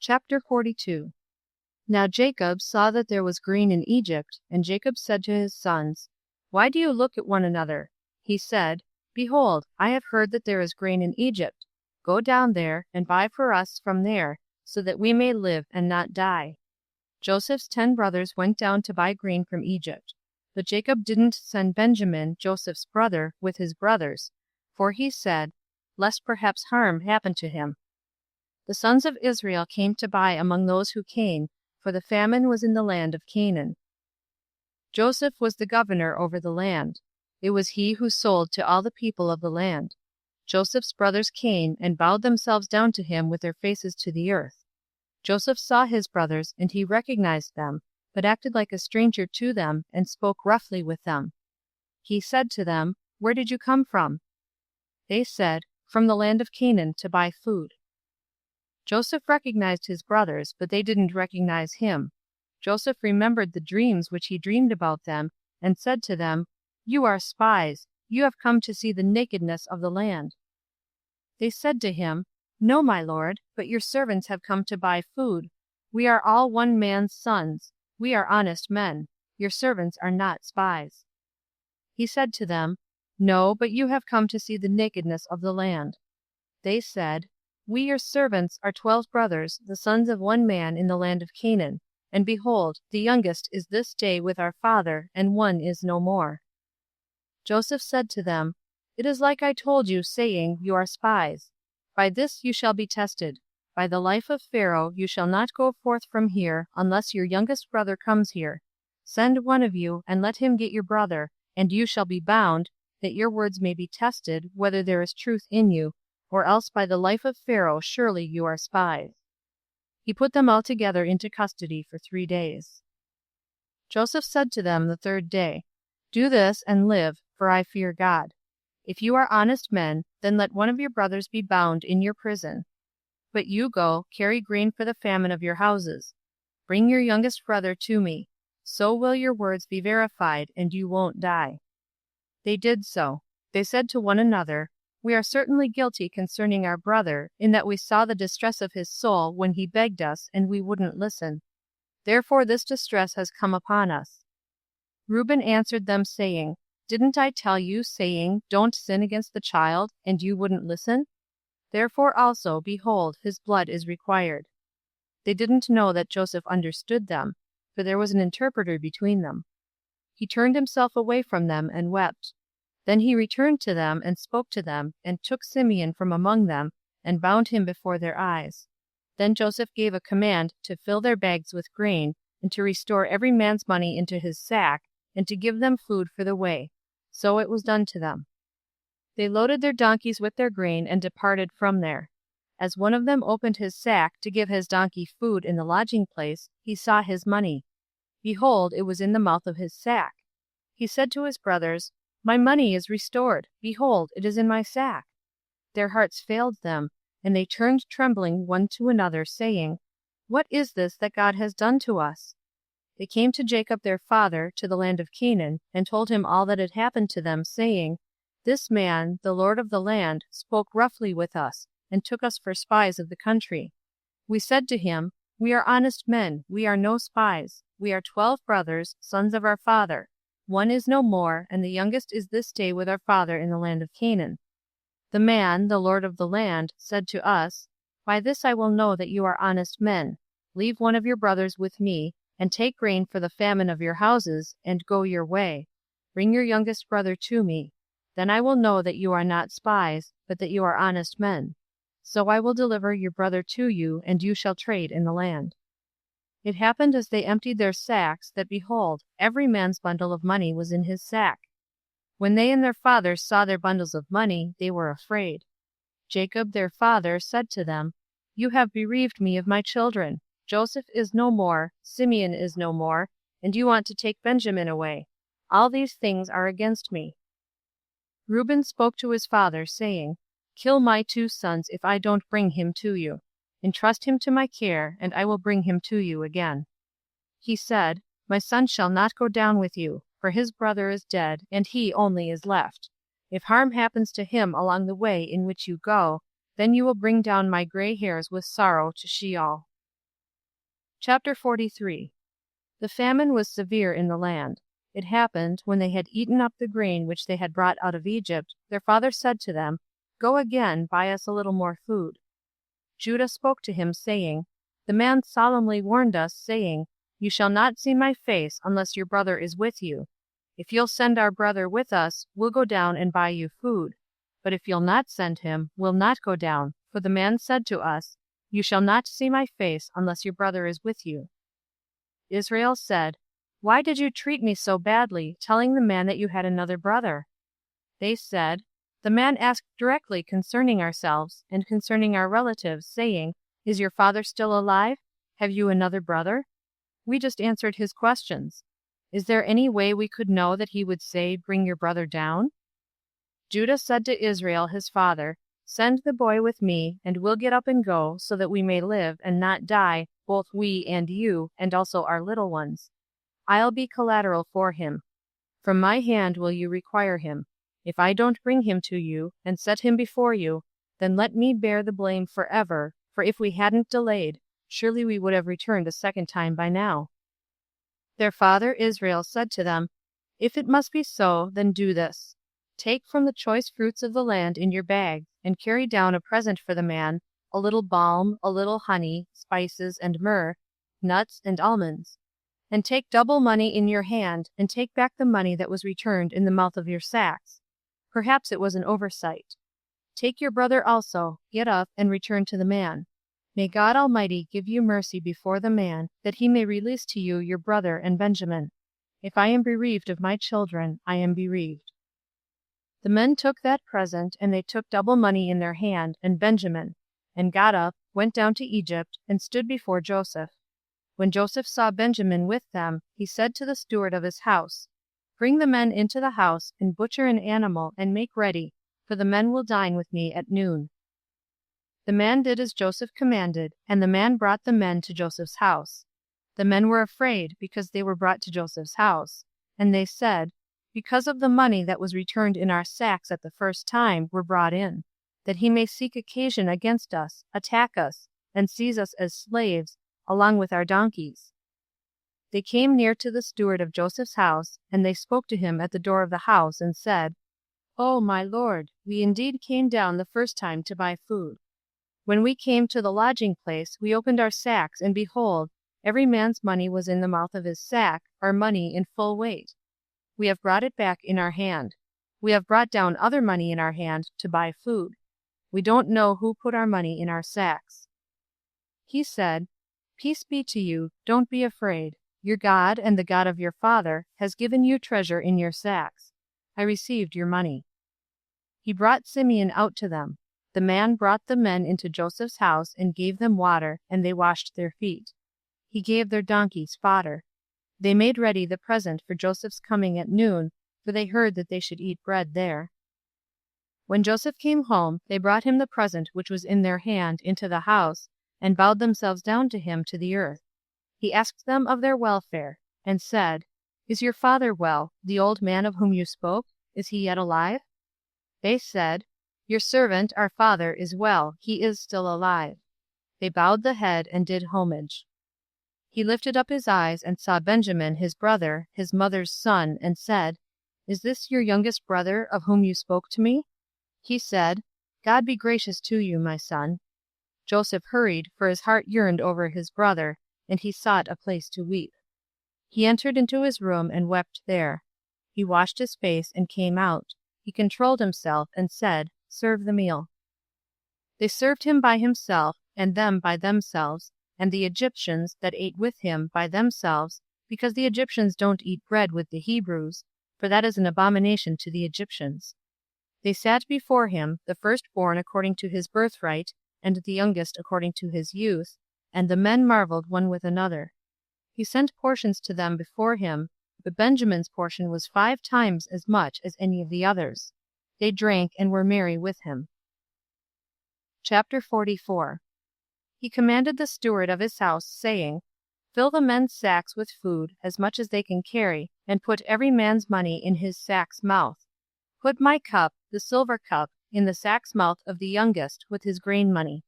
Chapter 42. Now Jacob saw that there was grain in Egypt, and Jacob said to his sons, Why do you look at one another? He said, Behold, I have heard that there is grain in Egypt. Go down there, and buy for us from there, so that we may live and not die. Joseph's 10 brothers went down to buy grain from Egypt. But Jacob didn't send Benjamin, Joseph's brother, with his brothers, for he said, Lest perhaps harm happen to him. The sons of Israel came to buy among those who came, for the famine was in the land of Canaan. Joseph was the governor over the land. It was he who sold to all the people of the land. Joseph's brothers came and bowed themselves down to him with their faces to the earth. Joseph saw his brothers, and he recognized them, but acted like a stranger to them, and spoke roughly with them. He said to them, Where did you come from? They said, From the land of Canaan, to buy food. Joseph recognized his brothers, but they didn't recognize him. Joseph remembered the dreams which he dreamed about them, and said to them, You are spies. You have come to see the nakedness of the land. They said to him, No, my lord, but your servants have come to buy food. We are all one man's sons. We are honest men. Your servants are not spies. He said to them, No, but you have come to see the nakedness of the land. They said, We your servants are 12 brothers, the sons of one man in the land of Canaan, and behold, the youngest is this day with our father, and one is no more. Joseph said to them, It is like I told you, saying, You are spies. By this you shall be tested. By the life of Pharaoh you shall not go forth from here, unless your youngest brother comes here. Send one of you, and let him get your brother, and you shall be bound, that your words may be tested, whether there is truth in you, or else by the life of Pharaoh surely you are spies. He put them all together into custody for 3 days. Joseph said to them the 3rd day, Do this and live, for I fear God. If you are honest men, then let one of your brothers be bound in your prison. But you go, carry grain for the famine of your houses. Bring your youngest brother to me. So will your words be verified, and you won't die. They did so. They said to one another, We are certainly guilty concerning our brother, in that we saw the distress of his soul when he begged us, and we wouldn't listen. Therefore this distress has come upon us. Reuben answered them, saying, Didn't I tell you, saying, Don't sin against the child, and you wouldn't listen? Therefore also, behold, his blood is required. They didn't know that Joseph understood them, for there was an interpreter between them. He turned himself away from them and wept. Then he returned to them and spoke to them, and took Simeon from among them, and bound him before their eyes. Then Joseph gave a command to fill their bags with grain, and to restore every man's money into his sack, and to give them food for the way. So it was done to them. They loaded their donkeys with their grain, and departed from there. As one of them opened his sack to give his donkey food in the lodging place, he saw his money. Behold, it was in the mouth of his sack. He said to his brothers, My money is restored. Behold, it is in my sack. Their hearts failed them, and they turned trembling one to another, saying, What is this that God has done to us? They came to Jacob their father, to the land of Canaan, and told him all that had happened to them, saying, This man, the lord of the land, spoke roughly with us, and took us for spies of the country. We said to him, We are honest men, we are no spies. We are 12 brothers, sons of our father. One is no more, and the youngest is this day with our father in the land of Canaan. The man, the lord of the land, said to us, By this I will know that you are honest men. Leave one of your brothers with me, and take grain for the famine of your houses, and go your way. Bring your youngest brother to me. Then I will know that you are not spies, but that you are honest men. So I will deliver your brother to you, and you shall trade in the land. It happened as they emptied their sacks, that behold, every man's bundle of money was in his sack. When they and their father saw their bundles of money, they were afraid. Jacob their father said to them, You have bereaved me of my children. Joseph is no more, Simeon is no more, and you want to take Benjamin away. All these things are against me. Reuben spoke to his father, saying, Kill my 2 sons if I don't bring him to you. Entrust him to my care, and I will bring him to you again. He said, My son shall not go down with you, for his brother is dead, and he only is left. If harm happens to him along the way in which you go, then you will bring down my gray hairs with sorrow to Sheol. Chapter 43. The famine was severe in the land. It happened, when they had eaten up the grain which they had brought out of Egypt, their father said to them, Go again, buy us a little more food. Judah spoke to him, saying, The man solemnly warned us, saying, You shall not see my face unless your brother is with you. If you'll send our brother with us, we'll go down and buy you food. But if you'll not send him, we'll not go down. For the man said to us, You shall not see my face unless your brother is with you. Israel said, Why did you treat me so badly, telling the man that you had another brother? They said, The man asked directly concerning ourselves, and concerning our relatives, saying, Is your father still alive? Have you another brother? We just answered his questions. Is there any way we could know that he would say, Bring your brother down? Judah said to Israel his father, Send the boy with me, and we'll get up and go, so that we may live and not die, both we and you, and also our little ones. I'll be collateral for him. From my hand will you require him. If I don't bring him to you, and set him before you, then let me bear the blame forever, for if we hadn't delayed, surely we would have returned a second time by now. Their father Israel said to them, If it must be so, then do this. Take from the choice fruits of the land in your bag, and carry down a present for the man, a little balm, a little honey, spices and myrrh, nuts and almonds. And take double money in your hand, and take back the money that was returned in the mouth of your sacks. Perhaps it was an oversight. Take your brother also, get up, and return to the man. May God Almighty give you mercy before the man, that he may release to you your brother and Benjamin. If I am bereaved of my children, I am bereaved. The men took that present, and they took double money in their hand, and Benjamin, and got up, went down to Egypt, and stood before Joseph. When Joseph saw Benjamin with them, he said to the steward of his house, Bring the men into the house, and butcher an animal, and make ready, for the men will dine with me at noon. The man did as Joseph commanded, and the man brought the men to Joseph's house. The men were afraid, because they were brought to Joseph's house, and they said, Because of the money that was returned in our sacks at the first time were brought in, that he may seek occasion against us, attack us, and seize us as slaves, along with our donkeys. They came near to the steward of Joseph's house, and they spoke to him at the door of the house, and said, Oh, my lord, we indeed came down the first time to buy food. When we came to the lodging place, we opened our sacks, and behold, every man's money was in the mouth of his sack, our money in full weight. We have brought it back in our hand. We have brought down other money in our hand to buy food. We don't know who put our money in our sacks. He said, Peace be to you, don't be afraid. Your God and the God of your father has given you treasure in your sacks. I received your money. He brought Simeon out to them. The man brought the men into Joseph's house and gave them water, and they washed their feet. He gave their donkeys fodder. They made ready the present for Joseph's coming at noon, for they heard that they should eat bread there. When Joseph came home, they brought him the present which was in their hand into the house, and bowed themselves down to him to the earth. He asked them of their welfare, and said, Is your father well, the old man of whom you spoke? Is he yet alive? They said, Your servant, our father, is well, he is still alive. They bowed the head and did homage. He lifted up his eyes and saw Benjamin, his brother, his mother's son, and said, Is this your youngest brother, of whom you spoke to me? He said, God be gracious to you, my son. Joseph hurried, for his heart yearned over his brother, and he sought a place to weep. He entered into his room and wept there. He washed his face and came out. He controlled himself and said, Serve the meal. They served him by himself, and them by themselves, and the Egyptians that ate with him by themselves, because the Egyptians don't eat bread with the Hebrews, for that is an abomination to the Egyptians. They sat before him, the firstborn according to his birthright, and the youngest according to his youth, and the men marveled one with another. He sent portions to them before him, but Benjamin's portion was 5 times as much as any of the others. They drank and were merry with him. Chapter 44. He commanded the steward of his house, saying, Fill the men's sacks with food, as much as they can carry, and put every man's money in his sack's mouth. Put my cup, the silver cup, in the sack's mouth of the youngest with his grain money.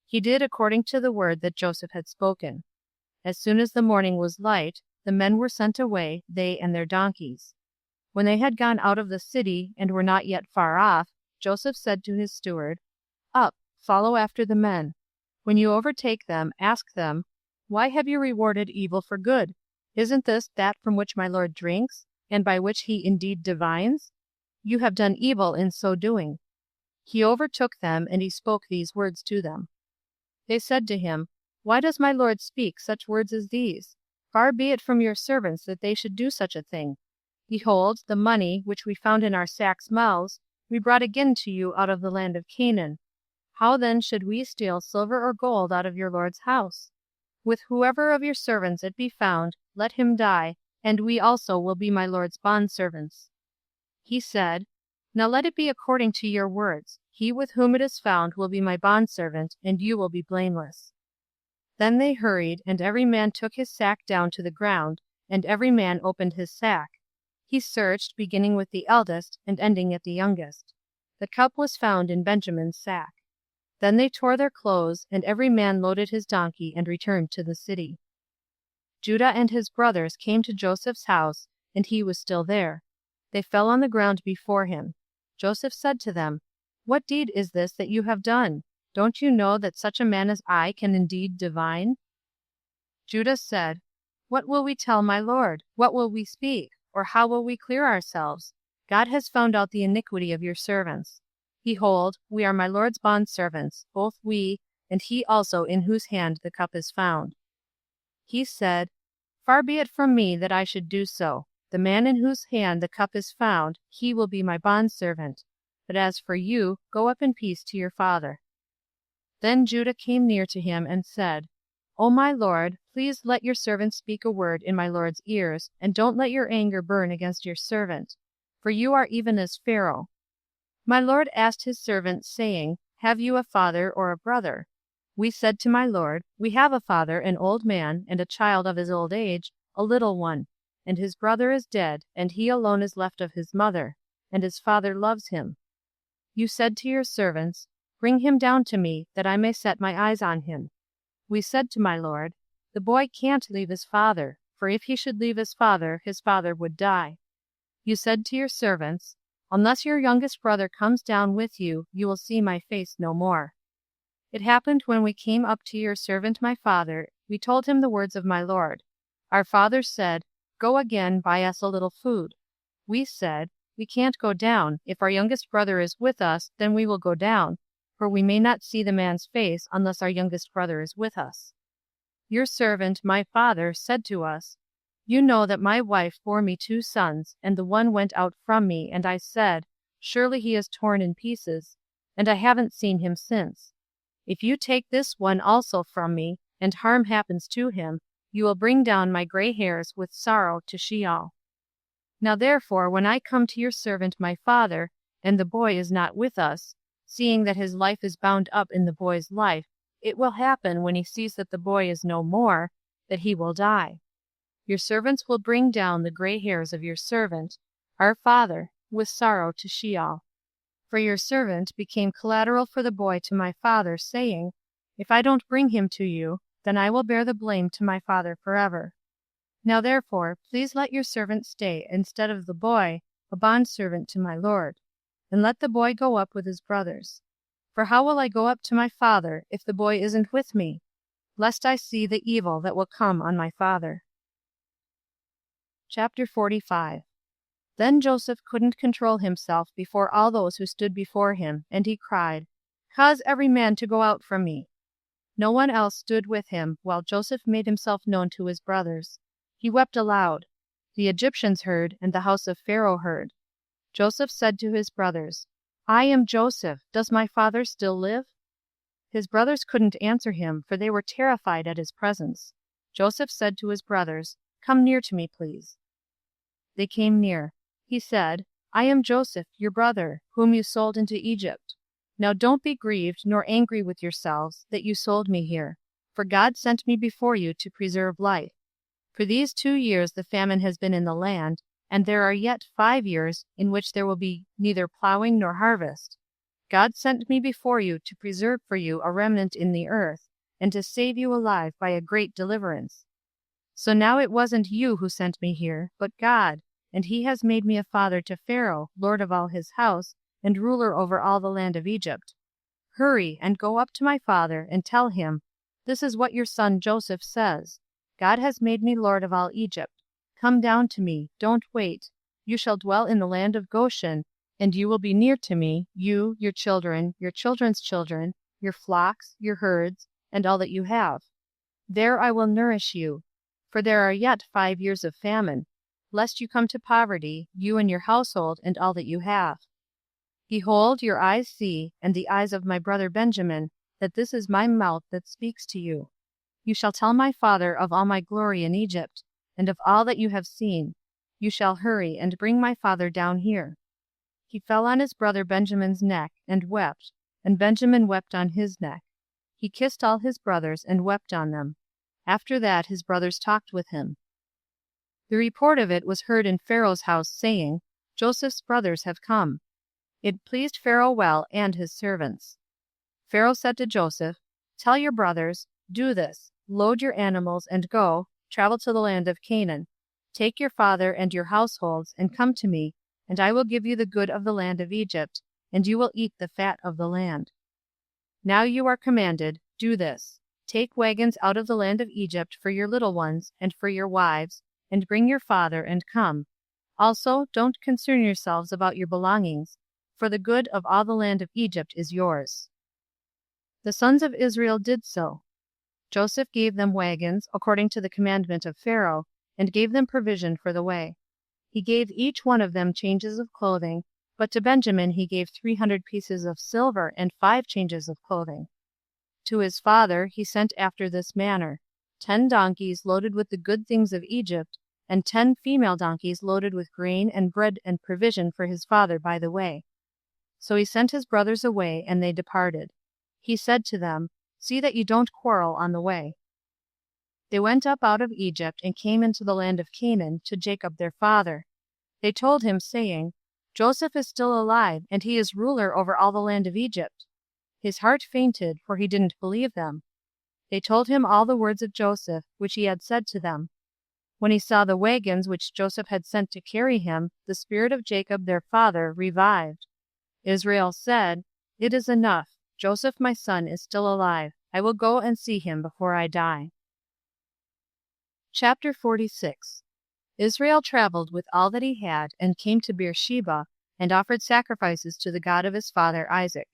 He did according to the word that Joseph had spoken. As soon as the morning was light, the men were sent away, they and their donkeys. When they had gone out of the city, and were not yet far off, Joseph said to his steward, Up, follow after the men. When you overtake them, ask them, Why have you rewarded evil for good? Isn't this that from which my Lord drinks, and by which he indeed divines? You have done evil in so doing. He overtook them, and he spoke these words to them. They said to him, Why does my Lord speak such words as these? Far be it from your servants that they should do such a thing. Behold, the money which we found in our sacks' mouths, we brought again to you out of the land of Canaan. How then should we steal silver or gold out of your Lord's house? With whoever of your servants it be found, let him die, and we also will be my Lord's bondservants. He said, Now let it be according to your words. He with whom it is found will be my bondservant, and you will be blameless. Then they hurried, and every man took his sack down to the ground, and every man opened his sack. He searched, beginning with the eldest, and ending at the youngest. The cup was found in Benjamin's sack. Then they tore their clothes, and every man loaded his donkey, and returned to the city. Judah and his brothers came to Joseph's house, and he was still there. They fell on the ground before him. Joseph said to them, What deed is this that you have done? Don't you know that such a man as I can indeed divine? Judah said, What will we tell my Lord? What will we speak? Or how will we clear ourselves? God has found out the iniquity of your servants. Behold, we are my Lord's bondservants, both we, and he also in whose hand the cup is found. He said, Far be it from me that I should do so. The man in whose hand the cup is found, he will be my bondservant. But as for you, go up in peace to your father. Then Judah came near to him and said, O my Lord, please let your servant speak a word in my Lord's ears, and don't let your anger burn against your servant. For you are even as Pharaoh. My Lord asked his servant, saying, Have you a father or a brother? We said to my Lord, We have a father, an old man, and a child of his old age, a little one. And his brother is dead, and he alone is left of his mother, and his father loves him. You said to your servants, Bring him down to me, that I may set my eyes on him. We said to my Lord, The boy can't leave his father, for if he should leave his father would die. You said to your servants, Unless your youngest brother comes down with you, you will see my face no more. It happened when we came up to your servant my father, we told him the words of my Lord. Our father said, Go again, buy us a little food. We said, We can't go down. If our youngest brother is with us, then we will go down, for we may not see the man's face unless our youngest brother is with us. Your servant, my father, said to us, You know that my wife bore me 2 sons, and the one went out from me, and I said, Surely he is torn in pieces, and I haven't seen him since. If you take this one also from me, and harm happens to him, you will bring down my gray hairs with sorrow to Sheol. Now therefore, when I come to your servant my father, and the boy is not with us, seeing that his life is bound up in the boy's life, it will happen when he sees that the boy is no more, that he will die. Your servants will bring down the gray hairs of your servant, our father, with sorrow to Sheol. For your servant became collateral for the boy to my father, saying, If I don't bring him to you, then I will bear the blame to my father forever. Now therefore, please let your servant stay instead of the boy, a bondservant to my Lord, and let the boy go up with his brothers. For how will I go up to my father if the boy isn't with me, lest I see the evil that will come on my father? Chapter 45. Then Joseph couldn't control himself before all those who stood before him, and he cried, Cause every man to go out from me. No one else stood with him, while Joseph made himself known to his brothers. He wept aloud. The Egyptians heard, and the house of Pharaoh heard. Joseph said to his brothers, I am Joseph. Does my father still live? His brothers couldn't answer him, for they were terrified at his presence. Joseph said to his brothers, Come near to me, please. They came near. He said, I am Joseph, your brother, whom you sold into Egypt. Now don't be grieved nor angry with yourselves that you sold me here, for God sent me before you to preserve life. For these 2 years the famine has been in the land, and there are yet 5 years in which there will be neither plowing nor harvest. God sent me before you to preserve for you a remnant in the earth, and to save you alive by a great deliverance. So now it wasn't you who sent me here, but God, and he has made me a father to Pharaoh, lord of all his house, and ruler over all the land of Egypt. Hurry and go up to my father and tell him, this is what your son Joseph says. God has made me lord of all Egypt. Come down to me, don't wait. You shall dwell in the land of Goshen, and you will be near to me, you, your children, your children's children, your flocks, your herds, and all that you have. There I will nourish you, for there are yet 5 years of famine, lest you come to poverty, you and your household, and all that you have. Behold, your eyes see, and the eyes of my brother Benjamin, that this is my mouth that speaks to you. You shall tell my father of all my glory in Egypt, and of all that you have seen. You shall hurry and bring my father down here. He fell on his brother Benjamin's neck and wept, and Benjamin wept on his neck. He kissed all his brothers and wept on them. After that his brothers talked with him. The report of it was heard in Pharaoh's house, saying, Joseph's brothers have come. It pleased Pharaoh well and his servants. Pharaoh said to Joseph, tell your brothers, do this, load your animals and go, travel to the land of Canaan. Take your father and your households and come to me, and I will give you the good of the land of Egypt, and you will eat the fat of the land. Now you are commanded, do this. Take wagons out of the land of Egypt for your little ones and for your wives, and bring your father and come. Also, don't concern yourselves about your belongings, for the good of all the land of Egypt is yours. The sons of Israel did so. Joseph gave them wagons, according to the commandment of Pharaoh, and gave them provision for the way. He gave each one of them changes of clothing, but to Benjamin he gave 300 pieces of silver and 5 changes of clothing. To his father he sent after this manner: 10 donkeys loaded with the good things of Egypt, and 10 female donkeys loaded with grain and bread and provision for his father by the way. So he sent his brothers away, and they departed. He said to them, see that you don't quarrel on the way. They went up out of Egypt and came into the land of Canaan to Jacob their father. They told him, saying, Joseph is still alive, and he is ruler over all the land of Egypt. His heart fainted, for he didn't believe them. They told him all the words of Joseph, which he had said to them. When he saw the wagons which Joseph had sent to carry him, the spirit of Jacob their father revived. Israel said, it is enough. Joseph my son is still alive. I will go and see him before I die. Chapter 46. Israel traveled with all that he had, and came to Beersheba, and offered sacrifices to the God of his father Isaac.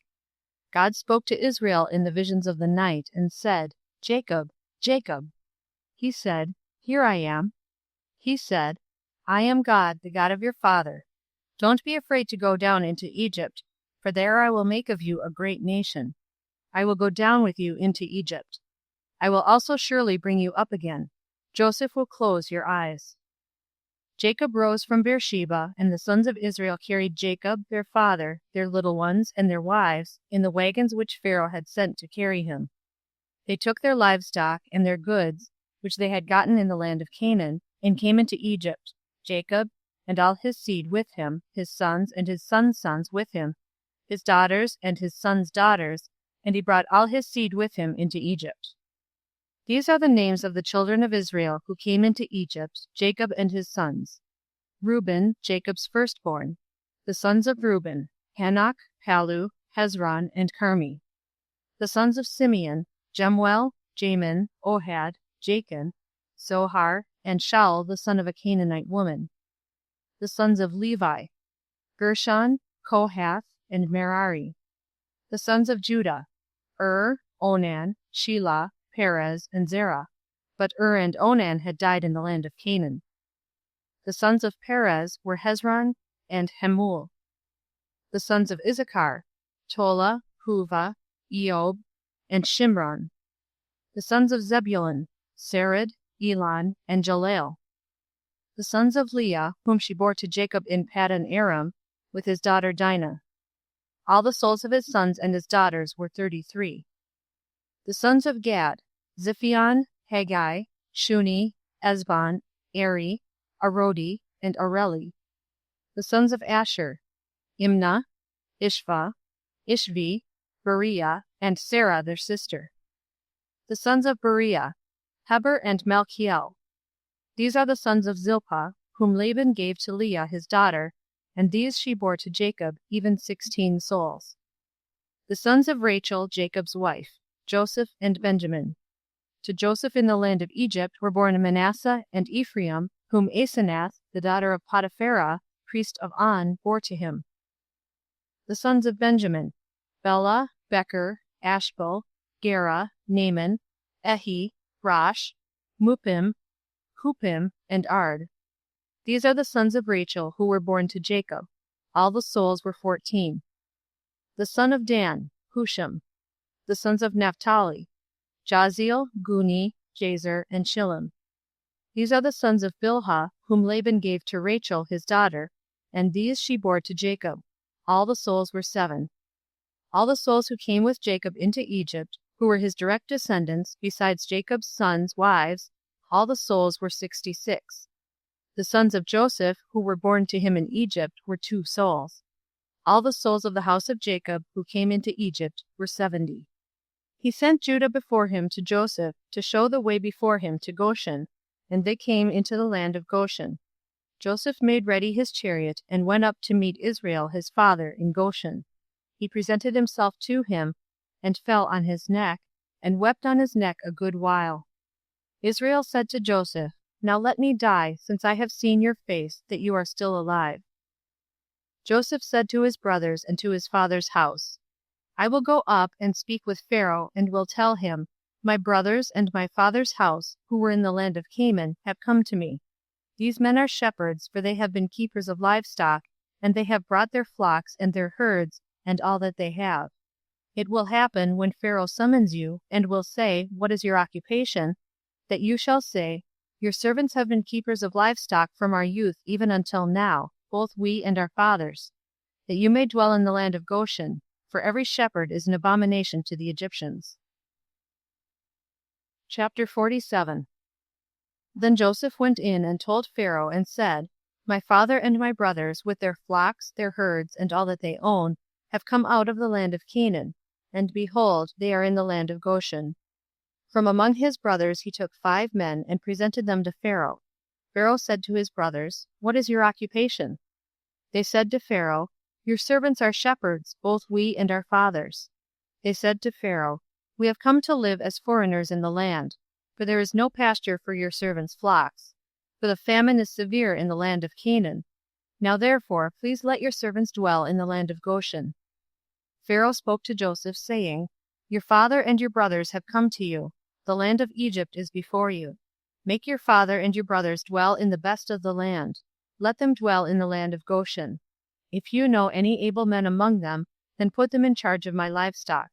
God spoke to Israel in the visions of the night, and said, Jacob, Jacob. He said, Here I am. He said, I am God, the God of your father. Don't be afraid to go down into Egypt, for there I will make of you a great nation. I will go down with you into Egypt. I will also surely bring you up again. Joseph will close your eyes. Jacob rose from Beersheba, and the sons of Israel carried Jacob, their father, their little ones, and their wives, in the wagons which Pharaoh had sent to carry him. They took their livestock and their goods, which they had gotten in the land of Canaan, and came into Egypt, Jacob, and all his seed with him, his sons and his sons' sons with him, his daughters and his sons' daughters, and he brought all his seed with him into Egypt. These are the names of the children of Israel who came into Egypt, Jacob and his sons. Reuben, Jacob's firstborn. The sons of Reuben, Hanok, Palu, Hezron, and Carmi. The sons of Simeon, Jemuel, Jamin, Ohad, Jachin, Zohar, and Shaul the son of a Canaanite woman. The sons of Levi, Gershon, Kohath, and Merari. The sons of Judah, Onan, Shelah, Perez, and Zerah. But and Onan had died in the land of Canaan. The sons of Perez were Hezron and Hamul. The sons of Issachar, Tola, Huvah, Eob, and Shimron. The sons of Zebulun, Sered, Elon, and Jaleel. The sons of Leah, whom she bore to Jacob in Paddan Aram, with his daughter Dinah. All the souls of his sons and his daughters were 33. The sons of Gad, Ziphion, Haggai, Shuni, Esbon, Eri, Arodi, and Areli. The sons of Asher, Imnah, Ishva, Ishvi, Beriah, and Sarah their sister. The sons of Beriah, Heber and Malchiel. These are the sons of Zilpah, whom Laban gave to Leah his daughter, and these she bore to Jacob, even 16 souls. The sons of Rachel, Jacob's wife, Joseph and Benjamin. To Joseph in the land of Egypt were born Manasseh and Ephraim, whom Asenath, the daughter of Potipharah, priest of On, bore to him. The sons of Benjamin, Bela, Becher, Ashbel, Gera, Naaman, Ehi, Rosh, Muppim, Huppim, and Ard. These are the sons of Rachel who were born to Jacob. All the souls were 14. The son of Dan, Husham. The sons of Naphtali, Jaziel, Guni, Jazer, and Shillem. These are the sons of Bilhah, whom Laban gave to Rachel his daughter, and these she bore to Jacob. All the souls were 7. All the souls who came with Jacob into Egypt, who were his direct descendants, besides Jacob's sons' wives, all the souls were 66. The sons of Joseph, who were born to him in Egypt, were 2 souls. All the souls of the house of Jacob, who came into Egypt, were 70. He sent Judah before him to Joseph, to show the way before him to Goshen, and they came into the land of Goshen. Joseph made ready his chariot, and went up to meet Israel his father in Goshen. He presented himself to him, and fell on his neck, and wept on his neck a good while. Israel said to Joseph, Now let me die, since I have seen your face, that you are still alive. Joseph said to his brothers and to his father's house, I will go up and speak with Pharaoh, and will tell him, My brothers and my father's house, who were in the land of Canaan, have come to me. These men are shepherds, for they have been keepers of livestock, and they have brought their flocks and their herds, and all that they have. It will happen, when Pharaoh summons you, and will say, What is your occupation? That you shall say, Your servants have been keepers of livestock from our youth even until now, both we and our fathers, that you may dwell in the land of Goshen, for every shepherd is an abomination to the Egyptians. Chapter 47. Then Joseph went in and told Pharaoh, and said, My father and my brothers, with their flocks, their herds, and all that they own, have come out of the land of Canaan, and behold, they are in the land of Goshen. From among his brothers he took 5 men, and presented them to Pharaoh. Pharaoh said to his brothers, What is your occupation? They said to Pharaoh, Your servants are shepherds, both we and our fathers. They said to Pharaoh, We have come to live as foreigners in the land, for there is no pasture for your servants' flocks, for the famine is severe in the land of Canaan. Now therefore, please let your servants dwell in the land of Goshen. Pharaoh spoke to Joseph, saying, Your father and your brothers have come to you. The land of Egypt is before you. Make your father and your brothers dwell in the best of the land. Let them dwell in the land of Goshen. If you know any able men among them, then put them in charge of my livestock.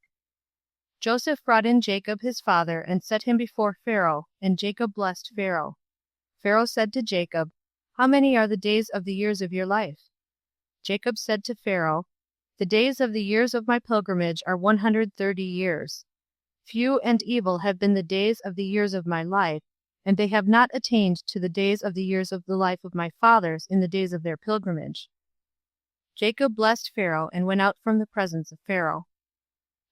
Joseph brought in Jacob his father, and set him before Pharaoh, and Jacob blessed Pharaoh. Pharaoh said to Jacob, How many are the days of the years of your life? Jacob said to Pharaoh, The days of the years of my pilgrimage are 130 years. Few and evil have been the days of the years of my life, and they have not attained to the days of the years of the life of my fathers in the days of their pilgrimage. Jacob blessed Pharaoh, and went out from the presence of Pharaoh.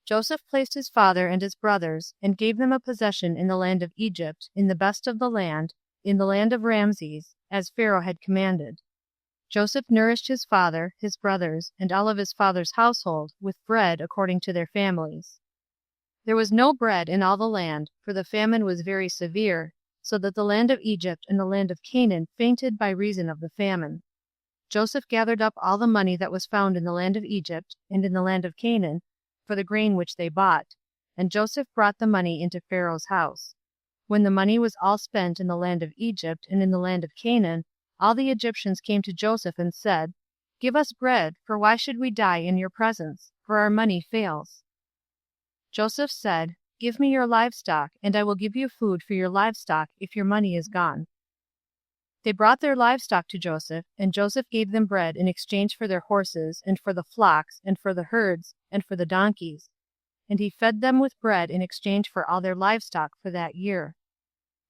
Joseph placed his father and his brothers, and gave them a possession in the land of Egypt, in the best of the land, in the land of Ramses, as Pharaoh had commanded. Joseph nourished his father, his brothers, and all of his father's household, with bread according to their families. There was no bread in all the land, for the famine was very severe, so that the land of Egypt and the land of Canaan fainted by reason of the famine. Joseph gathered up all the money that was found in the land of Egypt and in the land of Canaan, for the grain which they bought, and Joseph brought the money into Pharaoh's house. When the money was all spent in the land of Egypt and in the land of Canaan, all the Egyptians came to Joseph and said, Give us bread, for why should we die in your presence? For our money fails. Joseph said, Give me your livestock, and I will give you food for your livestock if your money is gone. They brought their livestock to Joseph, and Joseph gave them bread in exchange for their horses, and for the flocks, and for the herds, and for the donkeys. And he fed them with bread in exchange for all their livestock for that year.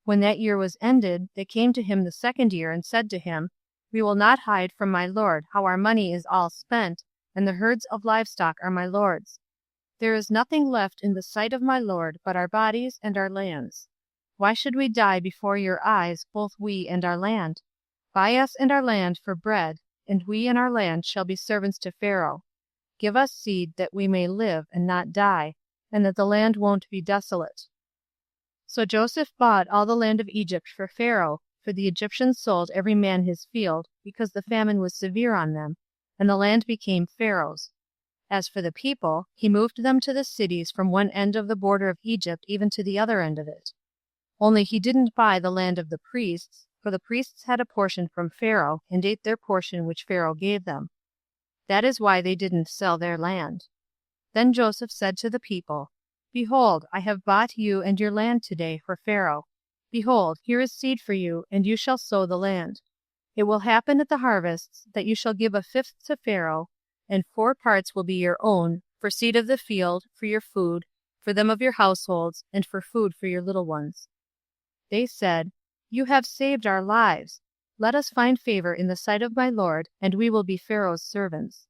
When that year was ended, they came to him the second year, and said to him, We will not hide from my lord how our money is all spent, and the herds of livestock are my lord's. There is nothing left in the sight of my lord but our bodies and our lands. Why should we die before your eyes, both we and our land? Buy us and our land for bread, and we and our land shall be servants to Pharaoh. Give us seed that we may live and not die, and that the land won't be desolate. So Joseph bought all the land of Egypt for Pharaoh, for the Egyptians sold every man his field, because the famine was severe on them, and the land became Pharaoh's. As for the people, he moved them to the cities from one end of the border of Egypt even to the other end of it. Only he didn't buy the land of the priests, for the priests had a portion from Pharaoh, and ate their portion which Pharaoh gave them. That is why they didn't sell their land. Then Joseph said to the people, Behold, I have bought you and your land today for Pharaoh. Behold, here is seed for you, and you shall sow the land. It will happen at the harvests that you shall give a fifth to Pharaoh, and 4 parts will be your own, for seed of the field, for your food, for them of your households, and for food for your little ones. They said, You have saved our lives. Let us find favor in the sight of my Lord, and we will be Pharaoh's servants.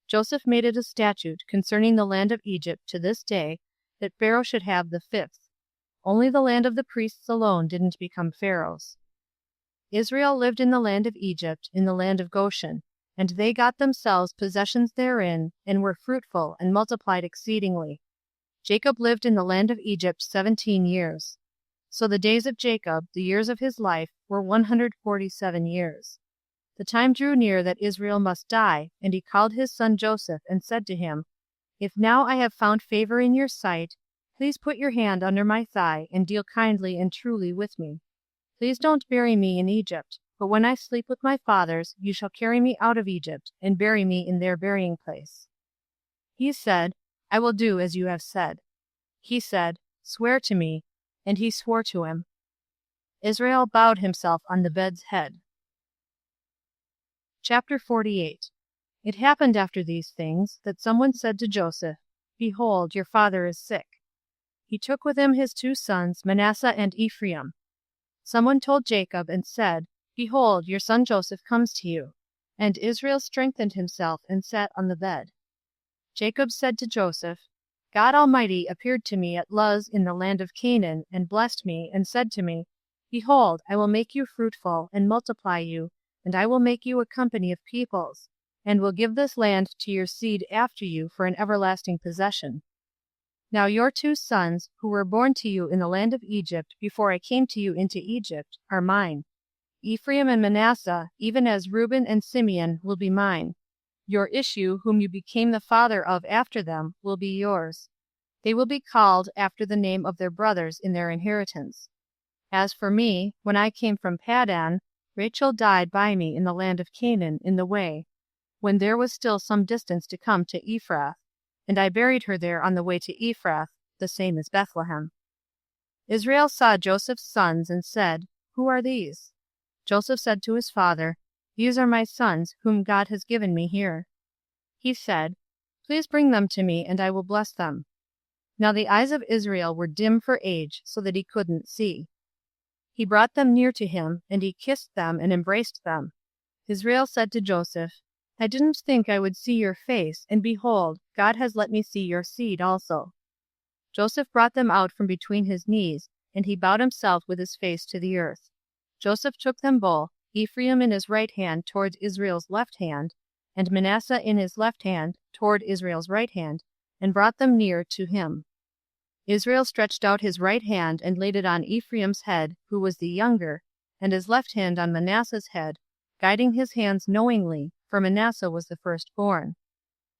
Joseph made it a statute concerning the land of Egypt to this day, that Pharaoh should have the fifth. Only the land of the priests alone didn't become Pharaoh's. Israel lived in the land of Egypt, in the land of Goshen, and they got themselves possessions therein, and were fruitful, and multiplied exceedingly. Jacob lived in the land of Egypt 17 years. So the days of Jacob, the years of his life, were 147 years. The time drew near that Israel must die, and he called his son Joseph, and said to him, If now I have found favor in your sight, please put your hand under my thigh, and deal kindly and truly with me. Please don't bury me in Egypt, but when I sleep with my fathers, you shall carry me out of Egypt, and bury me in their burying place. He said, I will do as you have said. He said, Swear to me. And he swore to him. Israel bowed himself on the bed's head. Chapter 48. It happened after these things, that someone said to Joseph, Behold, your father is sick. He took with him his 2 sons, Manasseh and Ephraim. Someone told Jacob and said, Behold, your son Joseph comes to you. And Israel strengthened himself and sat on the bed. Jacob said to Joseph, God Almighty appeared to me at Luz in the land of Canaan, and blessed me, and said to me, Behold, I will make you fruitful, and multiply you, and I will make you a company of peoples, and will give this land to your seed after you for an everlasting possession. Now your 2 sons, who were born to you in the land of Egypt before I came to you into Egypt, are mine. Ephraim and Manasseh, even as Reuben and Simeon, will be mine. Your issue, whom you became the father of after them, will be yours. They will be called after the name of their brothers in their inheritance. As for me, when I came from Paddan, Rachel died by me in the land of Canaan in the way, when there was still some distance to come to Ephrath, and I buried her there on the way to Ephrath, the same as Bethlehem. Israel saw Joseph's sons and said, Who are these? Joseph said to his father, These are my sons, whom God has given me here. He said, Please bring them to me, and I will bless them. Now the eyes of Israel were dim for age, so that he couldn't see. He brought them near to him, and he kissed them and embraced them. Israel said to Joseph, I didn't think I would see your face, and behold, God has let me see your seed also. Joseph brought them out from between his knees, and he bowed himself with his face to the earth. Joseph took them both, Ephraim in his right hand toward Israel's left hand, and Manasseh in his left hand toward Israel's right hand, and brought them near to him. Israel stretched out his right hand and laid it on Ephraim's head, who was the younger, and his left hand on Manasseh's head, guiding his hands knowingly, for Manasseh was the firstborn.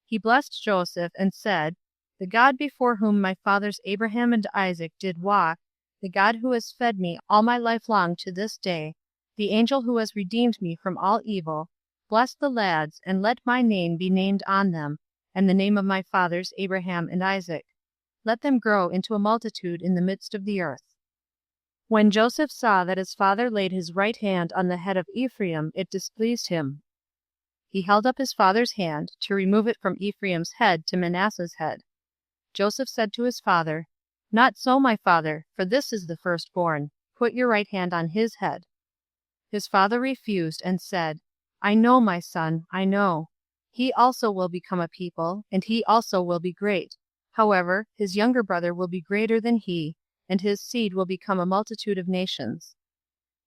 He blessed Joseph and said, The God before whom my fathers Abraham and Isaac did walk, the God who has fed me all my life long to this day, the angel who has redeemed me from all evil, bless the lads, and let my name be named on them, and the name of my fathers Abraham and Isaac. Let them grow into a multitude in the midst of the earth. When Joseph saw that his father laid his right hand on the head of Ephraim, it displeased him. He held up his father's hand to remove it from Ephraim's head to Manasseh's head. Joseph said to his father, Not so, my father, for this is the firstborn. Put your right hand on his head. His father refused and said, I know, my son, I know. He also will become a people, and he also will be great. However, his younger brother will be greater than he, and his seed will become a multitude of nations.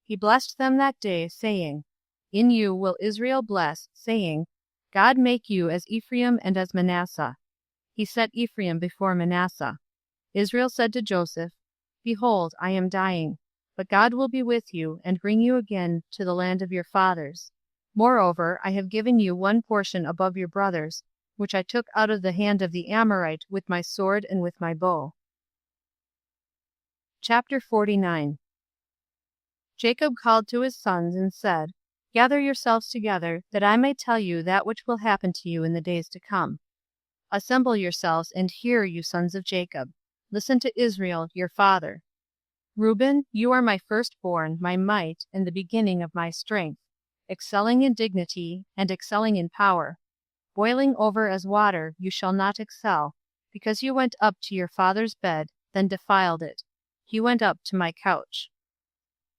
He blessed them that day, saying, In you will Israel bless, saying, God make you as Ephraim and as Manasseh. He set Ephraim before Manasseh. Israel said to Joseph, Behold, I am dying, but God will be with you, and bring you again to the land of your fathers. Moreover, I have given you one portion above your brothers, which I took out of the hand of the Amorite with my sword and with my bow. Chapter 49. Jacob called to his sons and said, Gather yourselves together, that I may tell you that which will happen to you in the days to come. Assemble yourselves and hear, you sons of Jacob. Listen to Israel, your father. Reuben, you are my firstborn, my might, and the beginning of my strength, excelling in dignity and excelling in power. Boiling over as water, you shall not excel, because you went up to your father's bed, then defiled it. He went up to my couch.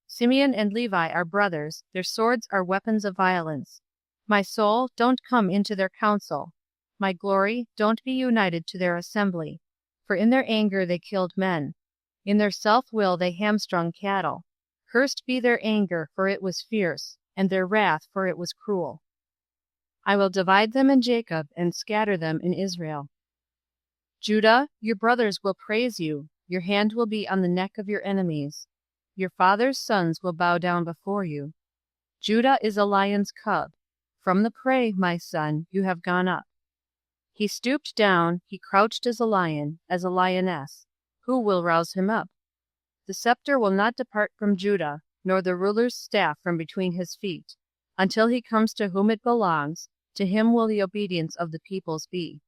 Simeon and Levi are brothers, their swords are weapons of violence. My soul, don't come into their council. My glory, don't be united to their assembly. For in their anger they killed men. In their self-will they hamstrung cattle. Cursed be their anger, for it was fierce, and their wrath, for it was cruel. I will divide them in Jacob, and scatter them in Israel. Judah, your brothers will praise you. Your hand will be on the neck of your enemies. Your father's sons will bow down before you. Judah is a lion's cub. From the prey, my son, you have gone up. He stooped down, he crouched as a lion, as a lioness. Who will rouse him up? The scepter will not depart from Judah, nor the ruler's staff from between his feet, until he comes to whom it belongs. To him will the obedience of the peoples be.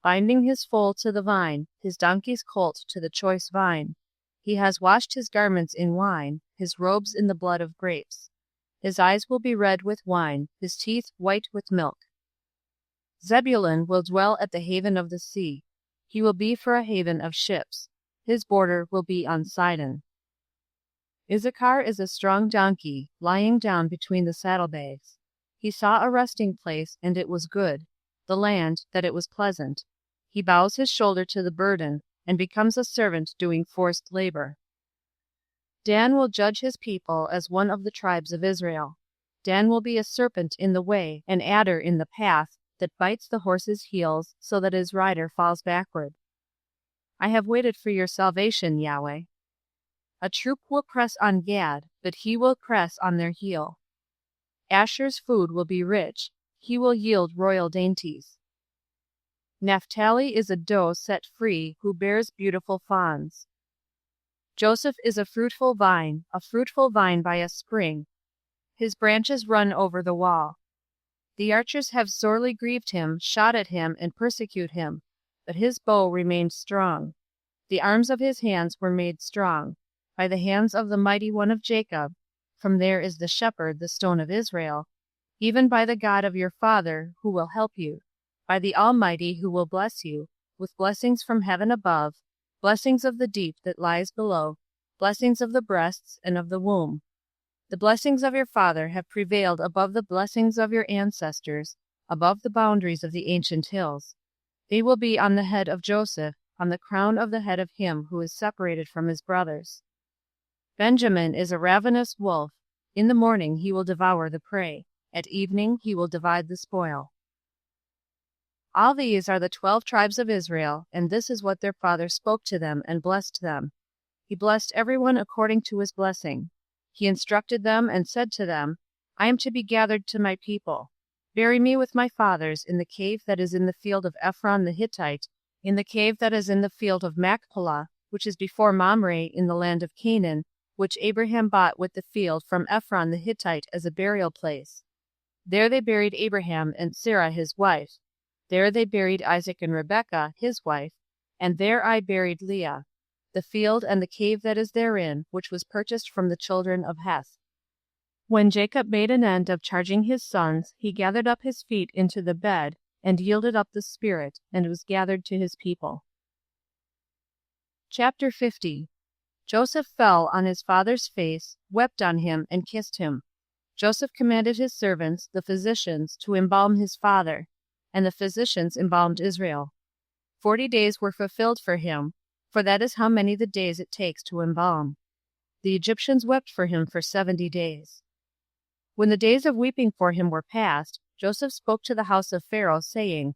Binding his foal to the vine, his donkey's colt to the choice vine. He has washed his garments in wine, his robes in the blood of grapes. His eyes will be red with wine, his teeth white with milk. Zebulun will dwell at the haven of the sea. He will be for a haven of ships. His border will be on Sidon. Issachar is a strong donkey, lying down between the saddlebags. He saw a resting place, and it was good, the land, that it was pleasant. He bows his shoulder to the burden, and becomes a servant doing forced labor. Dan will judge his people as one of the tribes of Israel. Dan will be a serpent in the way, an adder in the path, that bites the horse's heels, so that his rider falls backward. I have waited for your salvation, Yahweh. A troop will press on Gad, but he will press on their heel. Asher's food will be rich, he will yield royal dainties. Naphtali is a doe set free, who bears beautiful fawns. Joseph is a fruitful vine by a spring. His branches run over the wall. The archers have sorely grieved him, shot at him, and persecute him, but his bow remained strong. The arms of his hands were made strong, by the hands of the mighty one of Jacob. From there is the shepherd, the stone of Israel, even by the God of your father, who will help you, by the Almighty, who will bless you, with blessings from heaven above, blessings of the deep that lies below, blessings of the breasts and of the womb. The blessings of your father have prevailed above the blessings of your ancestors, above the boundaries of the ancient hills. They will be on the head of Joseph, on the crown of the head of him who is separated from his brothers. Benjamin is a ravenous wolf. In the morning he will devour the prey. At evening he will divide the spoil. All these are the 12 tribes of Israel, and this is what their father spoke to them and blessed them. He blessed everyone according to his blessing. He instructed them and said to them, I am to be gathered to my people. Bury me with my fathers in the cave that is in the field of Ephron the Hittite, in the cave that is in the field of Machpelah, which is before Mamre in the land of Canaan, which Abraham bought with the field from Ephron the Hittite as a burial place. There they buried Abraham and Sarah his wife. There they buried Isaac and Rebekah his wife, and there I buried Leah. The field and the cave that is therein, which was purchased from the children of Heth. When Jacob made an end of charging his sons, he gathered up his feet into the bed, and yielded up the spirit, and was gathered to his people. Chapter 50. Joseph fell on his father's face, wept on him, and kissed him. Joseph commanded his servants, the physicians, to embalm his father, and the physicians embalmed Israel. 40 days were fulfilled for him. for that is how many the days it takes to embalm. The Egyptians wept for him for 70 days. When the days of weeping for him were past, Joseph spoke to the house of Pharaoh, saying,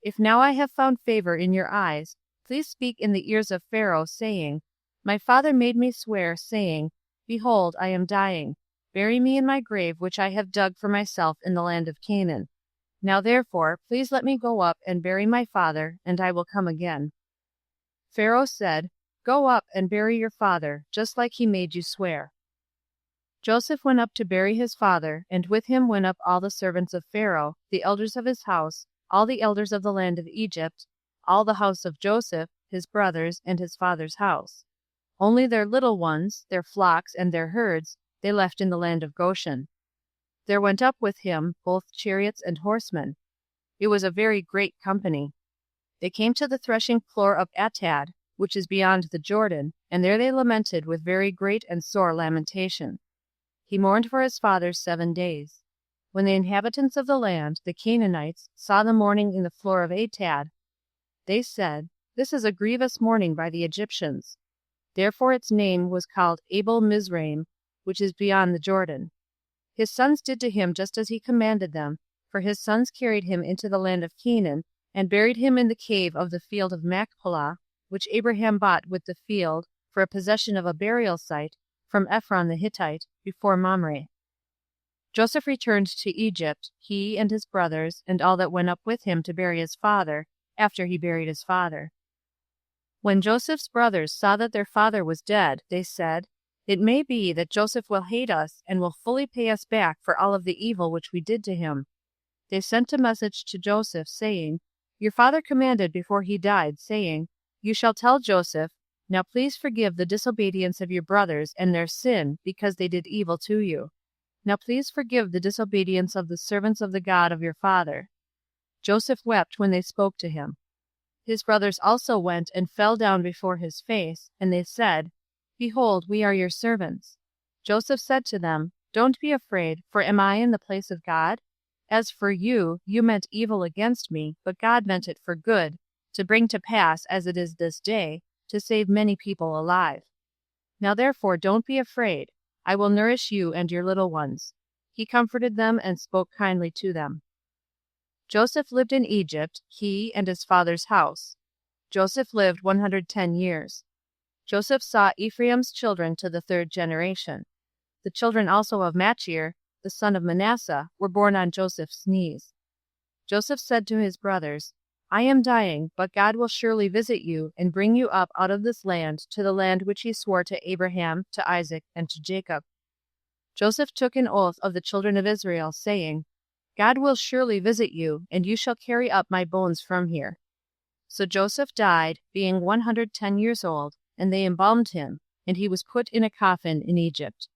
If now I have found favor in your eyes, please speak in the ears of Pharaoh, saying, My father made me swear, saying, Behold, I am dying. Bury me in my grave which I have dug for myself in the land of Canaan. Now therefore, please let me go up and bury my father, and I will come again. Pharaoh said, Go up and bury your father, just like he made you swear. Joseph went up to bury his father, and with him went up all the servants of Pharaoh, the elders of his house, all the elders of the land of Egypt, all the house of Joseph, his brothers, and his father's house. Only their little ones, their flocks, and their herds, they left in the land of Goshen. There went up with him both chariots and horsemen. It was a very great company. They came to the threshing floor of Atad, which is beyond the Jordan, and there they lamented with very great and sore lamentation. He mourned for his father 7 days. When the inhabitants of the land, the Canaanites, saw the mourning in the floor of Atad, they said, This is a grievous mourning by the Egyptians. Therefore its name was called Abel Mizraim, which is beyond the Jordan. His sons did to him just as he commanded them, for his sons carried him into the land of Canaan, and buried him in the cave of the field of Machpelah, which Abraham bought with the field for a possession of a burial site from Ephron the Hittite, before Mamre. Joseph returned to Egypt, he and his brothers, and all that went up with him to bury his father, after he buried his father. When Joseph's brothers saw that their father was dead, they said, It may be that Joseph will hate us, and will fully pay us back for all of the evil which we did to him. They sent a message to Joseph, saying, Your father commanded before he died, saying, You shall tell Joseph, Now please forgive the disobedience of your brothers and their sin, because they did evil to you. Now please forgive the disobedience of the servants of the God of your father. Joseph wept when they spoke to him. His brothers also went and fell down before his face, and they said, Behold, we are your servants. Joseph said to them, Don't be afraid, for am I in the place of God? As for you, you meant evil against me, but God meant it for good, to bring to pass, as it is this day, to save many people alive. Now therefore don't be afraid. I will nourish you and your little ones. He comforted them and spoke kindly to them. Joseph lived in Egypt, he and his father's house. Joseph lived 110 years. Joseph saw Ephraim's children to the 3rd generation. The children also of Machir, the son of Manasseh, were born on Joseph's knees. Joseph said to his brothers, I am dying, but God will surely visit you and bring you up out of this land to the land which he swore to Abraham, to Isaac, and to Jacob. Joseph took an oath of the children of Israel, saying, God will surely visit you, and you shall carry up my bones from here. So Joseph died, being 110 years old, and they embalmed him, and he was put in a coffin in Egypt.